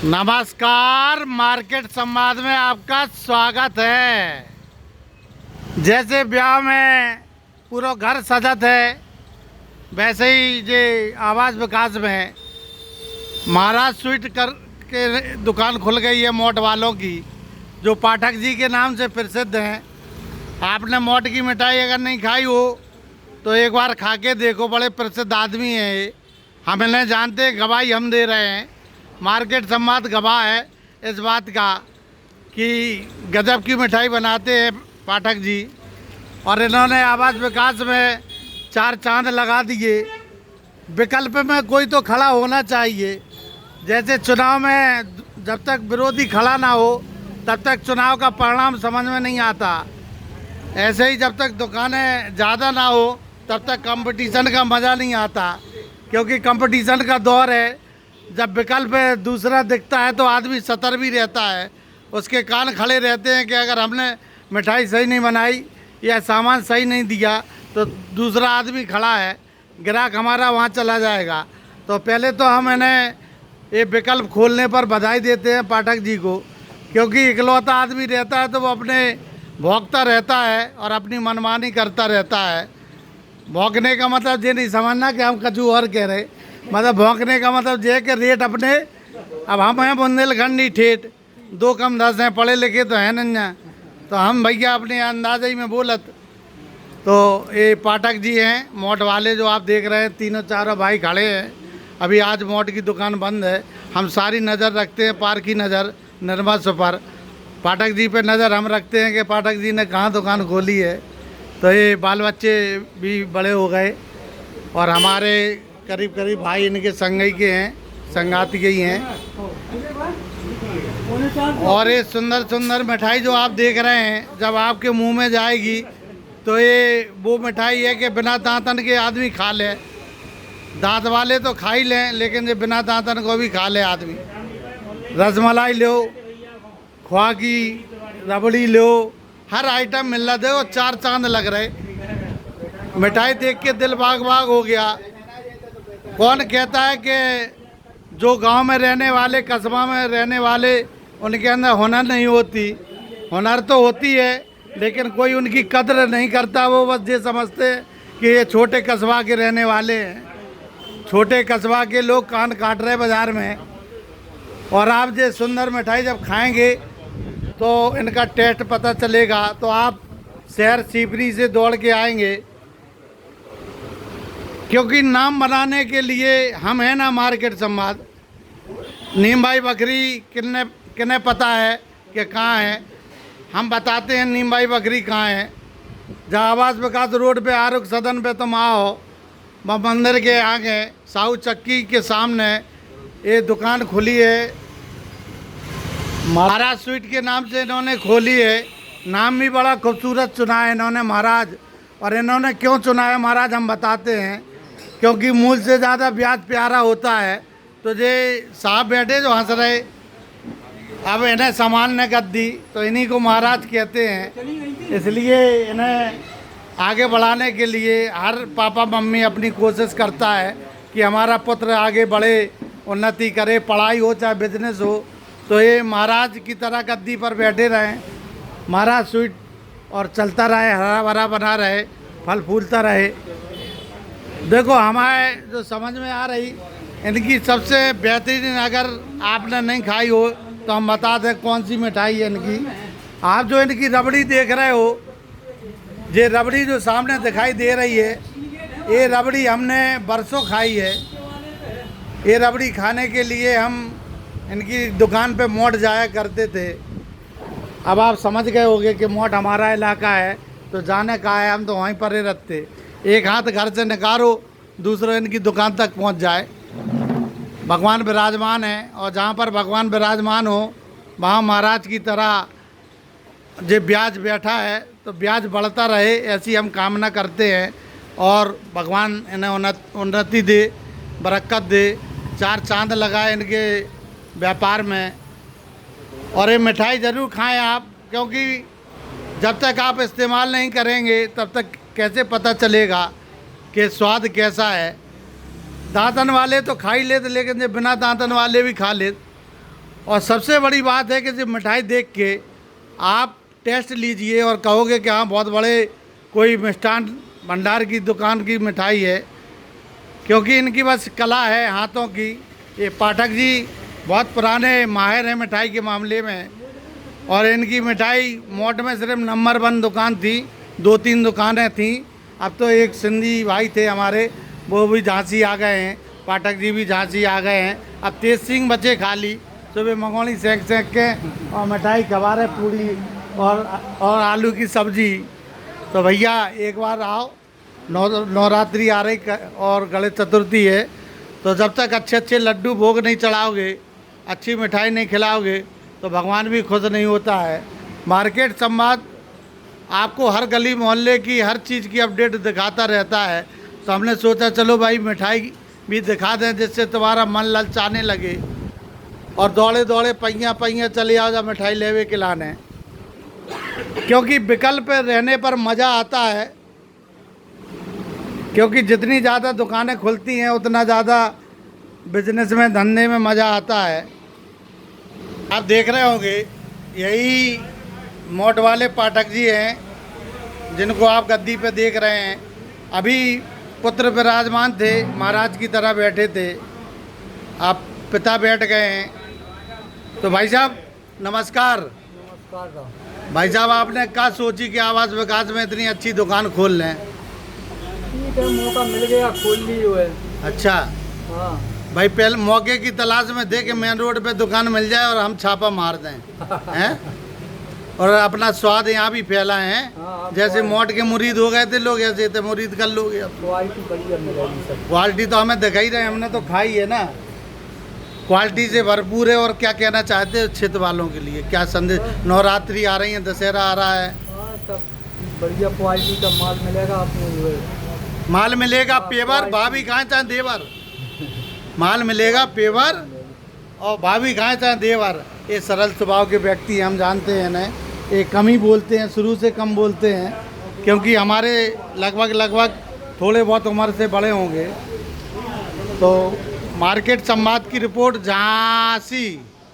नमस्कार, मार्केट संवाद में आपका स्वागत है। जैसे ब्याह में पूरा घर सजत है, वैसे ही जे आवास विकास में महाराज स्वीट कर के दुकान खुल गई है मोट वालों की, जो पाठक जी के नाम से प्रसिद्ध हैं। आपने मोट की मिठाई अगर नहीं खाई हो तो एक बार खा के देखो, बड़े प्रसिद्ध आदमी हैं ये, हम इन्हें जानते हैं, गवाही हम दे रहे हैं। मार्केट संवाद गवाह है इस बात का कि गजब की मिठाई बनाते हैं पाठक जी, और इन्होंने आवास विकास में 4 चांद लगा दिए। विकल्प में कोई तो खड़ा होना चाहिए। जैसे चुनाव में जब तक विरोधी खड़ा ना हो तब तक चुनाव का परिणाम समझ में नहीं आता, ऐसे ही जब तक दुकानें ज़्यादा ना हो तब तक कंपटीशन का मज़ा नहीं आता, क्योंकि कंपटीशन का दौर है। जब विकल्प दूसरा दिखता है तो आदमी सतर्क भी रहता है, उसके कान खड़े रहते हैं कि अगर हमने मिठाई सही नहीं बनाई या सामान सही नहीं दिया तो दूसरा आदमी खड़ा है, ग्राहक हमारा वहाँ चला जाएगा। तो पहले तो हम इन्हें ये विकल्प खोलने पर बधाई देते हैं पाठक जी को, क्योंकि इकलौता आदमी रहता है तो वो अपने भौंकता रहता है और अपनी मनमानी करता रहता है। भौंकने का मतलब ये नहीं समझना कि हम कछु और कह रहे, मतलब भौंकने का मतलब ये कि रेट अपने, अब हम हैं बुंदेलखंडी ठेठ, 2 कम 10 हैं, पढ़े लिखे तो हैं नहीं, तो हम भैया अपने अंदाजे ही में बोलत। तो ये पाठक जी हैं मोट वाले, जो आप देख रहे हैं, तीनों चारों भाई खड़े हैं। अभी आज मोट की दुकान बंद है, हम सारी नज़र रखते हैं, पार की नज़र निर्मस पर पाठक जी पे नज़र हम रखते हैं कि पाठक जी ने कहाँ दुकान खोली है। तो ये बाल बच्चे भी बड़े हो गए और हमारे करीब करीब भाई इनके संगई के हैं, संगाती के ही हैं। और ये सुंदर सुंदर मिठाई जो आप देख रहे हैं, जब आपके मुंह में जाएगी तो ये वो मिठाई है कि बिना दांतन के आदमी खा ले। दांत वाले तो खा ही लें, लेकिन ये बिना दांतन को भी खा ले आदमी। रसमलाई लो, खोआ की रबड़ी लो, हर आइटम मिल रहा। देखो 4 चांद लग रहे, मिठाई देख के दिल बाग बाग हो गया। कौन कहता है कि जो गांव में रहने वाले, कस्बा में रहने वाले, उनके अंदर हुनर नहीं होती? हुनर तो होती है, लेकिन कोई उनकी कद्र नहीं करता। वो बस ये समझते हैं कि ये छोटे कस्बा के रहने वाले हैं। छोटे कस्बा के लोग कान काट रहे बाज़ार में। और आप ये सुंदर मिठाई जब खाएंगे तो इनका टेस्ट पता चलेगा, तो आप शहर सीपरी से दौड़ के आएंगे, क्योंकि नाम बनाने के लिए हम हैं ना मार्केट संवाद। नीम भाई बकरी किन्ने किन्ने पता है कि कहाँ है, हम बताते हैं नीम भाई बकरी कहाँ है। जहाँ आवास विकास रोड पे आरुख सदन पे तुम आओ, मंदिर के आगे साहू चक्की के सामने ये दुकान खुली है। महाराज स्वीट के नाम से इन्होंने खोली है। नाम भी बड़ा खूबसूरत चुना है इन्होंने महाराज, और इन्होंने क्यों चुना है महाराज हम बताते हैं। क्योंकि मूल से ज़्यादा ब्याज प्यारा होता है। तो ये साहब बैठे जो हंस रहे, अब इन्हें सामान ने गद्दी, तो इन्हीं को महाराज कहते हैं। इसलिए इन्हें आगे बढ़ाने के लिए हर पापा मम्मी अपनी कोशिश करता है कि हमारा पुत्र आगे बढ़े, उन्नति करे, पढ़ाई हो चाहे बिजनेस हो। तो ये महाराज की तरह गद्दी पर बैठे रहें, महाराज स्वीट, और चलता रहे, हरा भरा बना रहे, फल फूलता रहे। देखो हमारे जो समझ में आ रही, इनकी सबसे बेहतरीन, अगर आपने नहीं खाई हो तो हम बता दें कौन सी मिठाई है इनकी। आप जो इनकी रबड़ी देख रहे हो, ये रबड़ी जो सामने दिखाई दे रही है, ये रबड़ी हमने बरसों खाई है। ये रबड़ी खाने के लिए हम इनकी दुकान पे मोट जाया करते थे। अब आप समझ गए होंगे कि मोट हमारा इलाका है, तो जाने का है, हम तो वहीं पर ही रहते। एक हाथ घर से निकालो, दूसरा इनकी दुकान तक पहुंच जाए। भगवान विराजमान है, और जहां पर भगवान विराजमान हो वहां महाराज की तरह जो ब्याज बैठा है तो ब्याज बढ़ता रहे, ऐसी हम कामना करते हैं। और भगवान इन्हें उन्नति दे, बरकत दे, 4 चांद लगाए इनके व्यापार में। और ये मिठाई ज़रूर खाएं आप, क्योंकि जब तक आप इस्तेमाल नहीं करेंगे तब तक कैसे पता चलेगा कि स्वाद कैसा है। दांतन वाले तो खा ही लेते, लेकिन जो बिना दांतन वाले भी खा लेते। और सबसे बड़ी बात है कि जब मिठाई देख के आप टेस्ट लीजिए और कहोगे कि हाँ बहुत बड़े कोई मिष्ठान भंडार की दुकान की मिठाई है, क्योंकि इनकी बस कला है हाथों की। ये पाठक जी बहुत पुराने माहिर हैं मिठाई के मामले में, और इनकी मिठाई मोट में सिर्फ नंबर 1 दुकान थी, 2-3 दुकानें थीं। अब तो एक सिंधी भाई थे हमारे, वो भी झांसी आ गए हैं, पाठक जी भी झांसी आ गए हैं। अब तेज सिंह बचे खाली, सुबह मंगोली सेक के और मिठाई खवा रहे, पूड़ी और आलू की सब्जी। तो भैया एक बार आओ, नवरात्रि आ रही और गणेश चतुर्थी है, तो जब तक अच्छे लड्डू भोग नहीं चढ़ाओगे, अच्छी मिठाई नहीं खिलाओगे, तो भगवान भी खुश नहीं होता है। मार्केट संवाद आपको हर गली मोहल्ले की हर चीज़ की अपडेट दिखाता रहता है, तो हमने सोचा चलो भाई मिठाई भी दिखा दें, जिससे तुम्हारा मन ललचाने लगे और दौड़े दौड़े पहिया चले आओ जा मिठाई लेवे खिलाने। क्योंकि विकल्प रहने पर मज़ा आता है, क्योंकि जितनी ज़्यादा दुकानें खुलती हैं उतना ज़्यादा बिजनेस में, धंधे में मज़ा आता है। आप देख रहे होंगे यही मोट वाले पाठक जी हैं जिनको आप गद्दी पे देख रहे हैं। अभी पुत्र विराजमान थे, महाराज की तरह बैठे थे, आप पिता बैठ गए हैं। तो भाई साहब नमस्कार। नमस्कार। भाई साहब आपने क्या सोची कि आवास विकास में इतनी अच्छी दुकान खोल लें? ठीक है, मौका मिल गया, खोल ली हुए। अच्छा हाँ भाई, पहले मौके की तलाश में थे कि मेन रोड पे दुकान मिल जाए और हम छापा मार दें हैं, और अपना स्वाद यहाँ भी फैलाए हैं। हाँ, जैसे मोट के मुरीद हो गए थे लोग, ऐसे थे मुरीद कर लोगे। अब क्वालिटी बढ़िया मिलेगी सब। क्वालिटी तो हमें दिखा ही रहे, हमने तो खाई है ना, क्वालिटी से भरपूर है। और क्या कहना चाहते हो क्षेत्र वालों के लिए, क्या संदेश? नवरात्रि आ रही है, दशहरा आ रहा है, हाँ सब बढ़िया क्वालिटी का माल मिलेगा आपको। माल मिलेगा पेवर, भाभी खाएं चाहे देवर, माल मिलेगा पेवर और भाभी खाएं चाहे देवर। ये सरल स्वभाव के व्यक्ति हैं, हम जानते हैं ना, ये कम ही बोलते हैं, शुरू से कम बोलते हैं, क्योंकि हमारे लगभग थोड़े बहुत उम्र से बड़े होंगे। तो मार्केट संवाद की रिपोर्ट झांसी।